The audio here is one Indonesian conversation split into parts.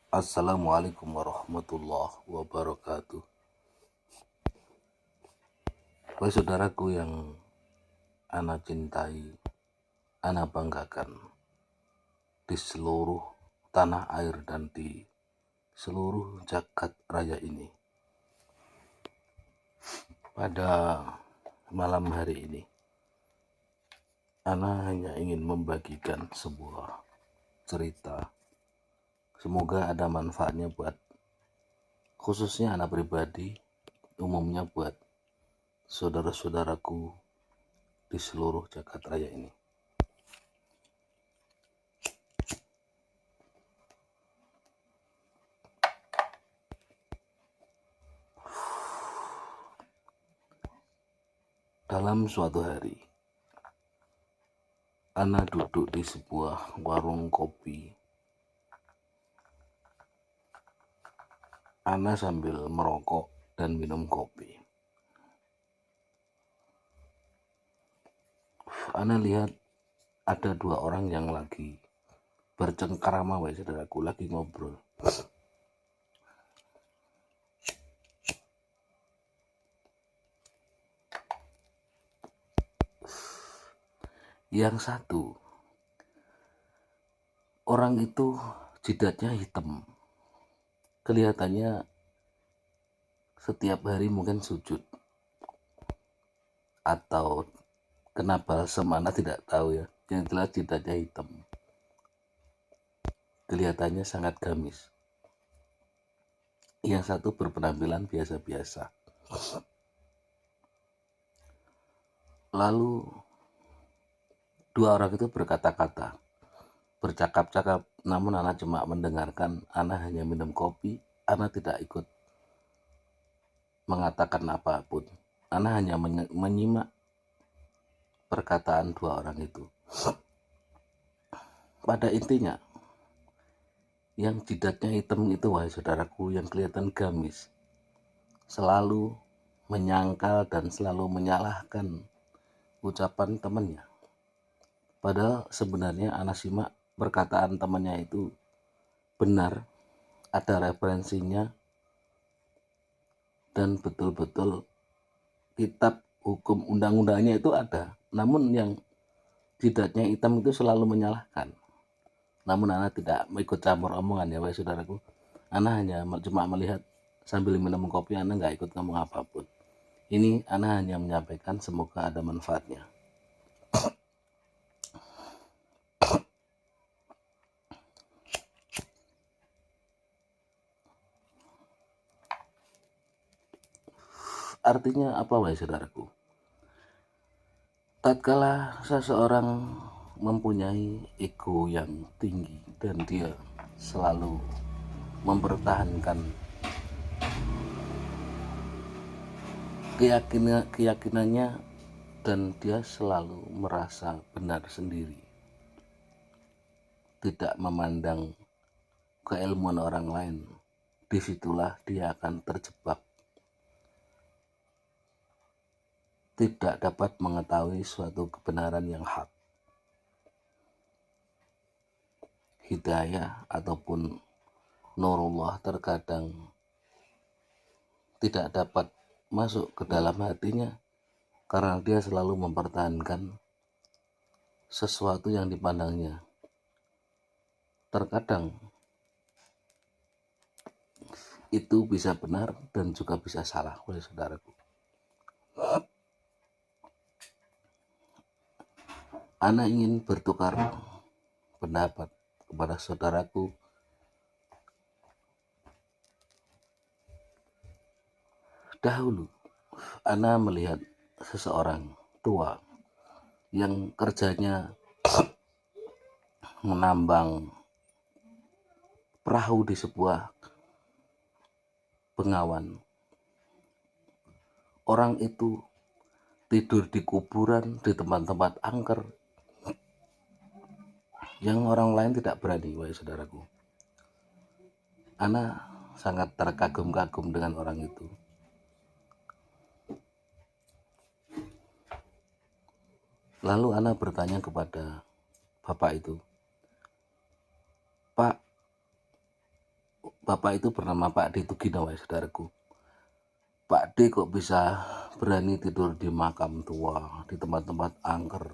Assalamualaikum warahmatullahi wabarakatuh. Wahai saudaraku yang ana cintai, ana banggakan di seluruh tanah air dan di seluruh jagat raya ini. Pada malam hari ini, ana hanya ingin membagikan sebuah cerita. Semoga ada manfaatnya buat khususnya ana pribadi, umumnya buat saudara-saudaraku di seluruh jagat raya ini. Dalam suatu hari, ana duduk di sebuah warung kopi. Ana sambil merokok dan minum kopi. Ana lihat ada dua orang yang lagi bercengkarama, wahai saudaraku, lagi ngobrol. Yang satu, orang itu jidatnya hitam. Kelihatannya setiap hari mungkin sujud atau kena balsam, ana tidak tahu ya. Yang jelas jidatnya hitam. Kelihatannya sangat gamis. Yang satu berpenampilan biasa-biasa. Lalu dua orang itu berkata-kata, bercakap-cakap, namun ana cuma mendengarkan. Ana hanya minum kopi, ana tidak ikut mengatakan apapun. Ana hanya menyimak perkataan dua orang itu. Pada intinya, yang jidatnya hitam itu, wahai saudaraku, yang kelihatan gamis, selalu menyangkal dan selalu menyalahkan ucapan temannya. Padahal sebenarnya ana simak perkataan temannya itu benar, ada referensinya, dan betul-betul kitab hukum undang-undangnya itu ada. Namun yang jidatnya hitam itu selalu menyalahkan. Namun ana tidak ikut campur omongan ya, wahai saudaraku. Ana hanya cuma melihat sambil minum kopi, ana nggak ikut ngomong apapun. Ini ana hanya menyampaikan, semoga ada manfaatnya. Artinya apa, wahai saudaraku? Tatkala seseorang mempunyai ego yang tinggi dan dia selalu mempertahankan keyakinannya dan dia selalu merasa benar sendiri, tidak memandang keilmuan orang lain, disitulah dia akan terjebak, tidak dapat mengetahui suatu kebenaran yang hak. Hidayah ataupun nurullah terkadang tidak dapat masuk ke dalam hatinya karena dia selalu mempertahankan sesuatu yang dipandangnya. Terkadang itu bisa benar dan juga bisa salah, oleh saudaraku. Ana ingin bertukar pendapat kepada saudaraku. Dahulu ana melihat seseorang tua yang kerjanya menambang perahu di sebuah bengawan. Orang itu tidur di kuburan, di tempat-tempat angker yang orang lain tidak berani, wahai saudaraku. Ana sangat terkagum-kagum dengan orang itu. Lalu ana bertanya kepada bapak itu, "Pak, bapak itu bernama Pak D Tugino, saudaraku. Pak D kok bisa berani tidur di makam tua, di tempat-tempat angker,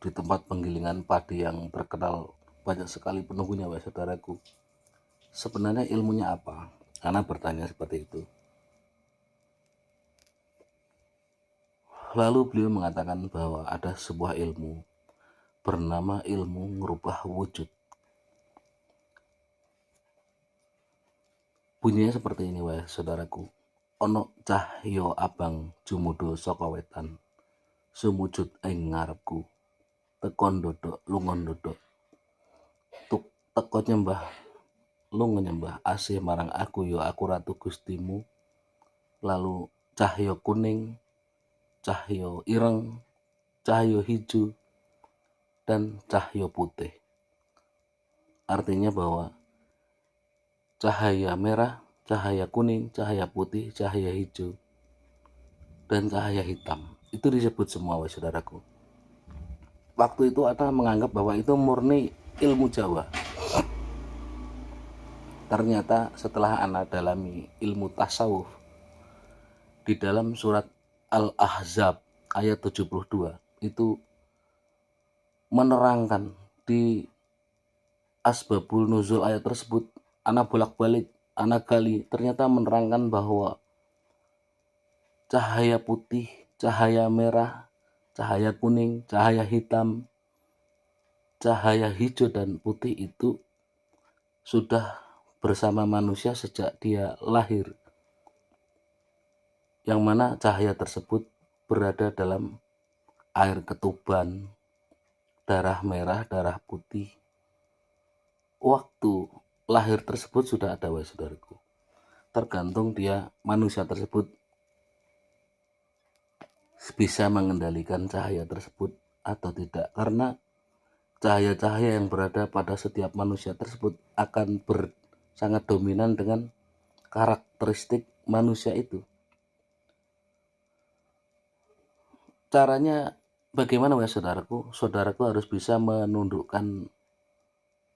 di tempat penggilingan padi yang terkenal banyak sekali penunggunya, saudaraku. Sebenarnya ilmunya apa? Ana bertanya seperti itu. Lalu beliau mengatakan bahwa ada sebuah ilmu bernama ilmu merubah wujud. Bunyinya seperti ini, saudaraku. Ono cahyo abang jumudo saka wetan, sumujud ing ngarepku, tekon dodok lungon dodok, teko nyembah lungo nyembah asih marang aku, yo aku ratu gustimu. Lalu cahyo kuning, cahyo ireng, cahyo hijau, dan cahyo putih. Artinya bahwa cahaya merah, cahaya kuning, cahaya putih, cahaya hijau, dan cahaya hitam itu disebut semua, saudaraku. Waktu itu Ana menganggap bahwa itu murni ilmu Jawa. Ternyata setelah Ana dalami ilmu tasawuf, di dalam surat Al-Ahzab ayat 72 itu menerangkan di asbabul nuzul ayat tersebut. Ana bolak-balik, Ana gali, ternyata menerangkan bahwa cahaya putih, cahaya merah, cahaya kuning, cahaya hitam, cahaya hijau dan putih itu sudah bersama manusia sejak dia lahir, yang mana cahaya tersebut berada dalam air ketuban, darah merah, darah putih. Waktu lahir tersebut sudah ada, saudaraku. Tergantung dia manusia tersebut bisa mengendalikan cahaya tersebut atau tidak, karena cahaya-cahaya yang berada pada setiap manusia tersebut akan sangat dominan dengan karakteristik manusia itu. Caranya bagaimana, saudaraku? Saudaraku harus bisa menundukkan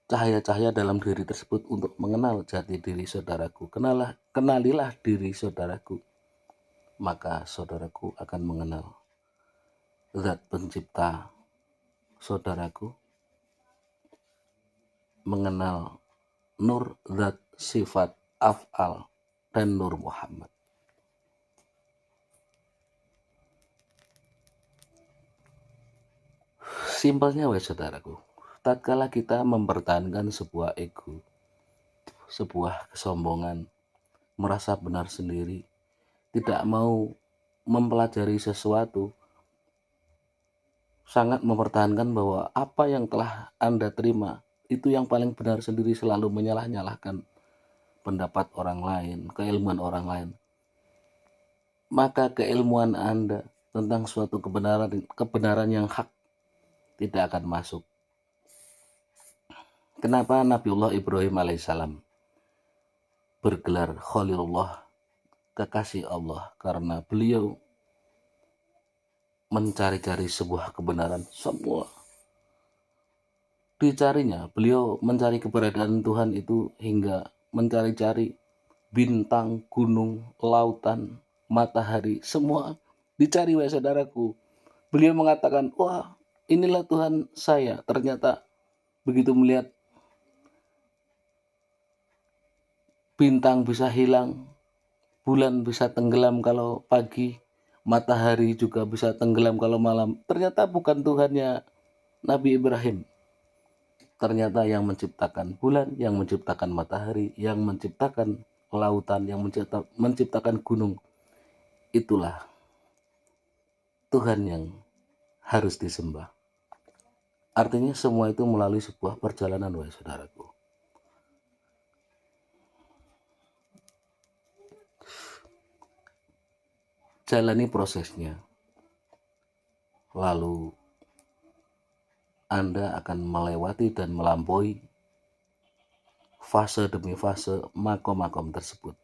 cahaya-cahaya dalam diri tersebut untuk mengenal jati diri saudaraku. Kenalilah diri saudaraku, maka saudaraku akan mengenal zat pencipta saudaraku, mengenal nur zat sifat af'al dan nur Muhammad. Simpelnya, saudaraku, tatkala kita mempertahankan sebuah ego, sebuah kesombongan, merasa benar sendiri, tidak mau mempelajari sesuatu, sangat mempertahankan bahwa apa yang telah Anda terima itu yang paling benar sendiri, selalu menyalah-nyalahkan pendapat orang lain, keilmuan orang lain, maka keilmuan Anda tentang suatu kebenaran yang hak tidak akan masuk. Kenapa Nabiullah Ibrahim alaihissalam bergelar Khalilullah, kekasih Allah? Karena beliau mencari-cari sebuah kebenaran, semua dicarinya. Beliau mencari keberadaan Tuhan itu hingga mencari-cari bintang, gunung, lautan, matahari, semua dicari, saudaraku. Beliau mengatakan, wah, inilah Tuhan saya. Ternyata begitu melihat bintang bisa hilang, bulan bisa tenggelam kalau pagi, matahari juga bisa tenggelam kalau malam, ternyata bukan Tuhannya Nabi Ibrahim. Ternyata yang menciptakan bulan, yang menciptakan matahari, yang menciptakan lautan, yang menciptakan gunung, itulah Tuhan yang harus disembah. Artinya semua itu melalui sebuah perjalanan, saudaraku. Jalani prosesnya, lalu Anda akan melewati dan melampaui fase demi fase makom-makom tersebut.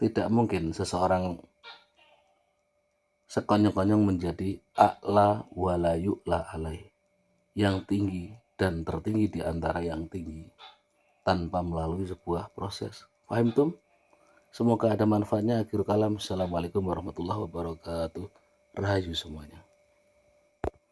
Tidak mungkin seseorang sekonyong-konyong menjadi a'la wala yu'la alaih, yang tinggi dan tertinggi di antara yang tinggi, tanpa melalui sebuah proses. Paham tum? Semoga ada manfaatnya. Akhirul kalam. Assalamualaikum warahmatullahi wabarakatuh. Rahayu semuanya.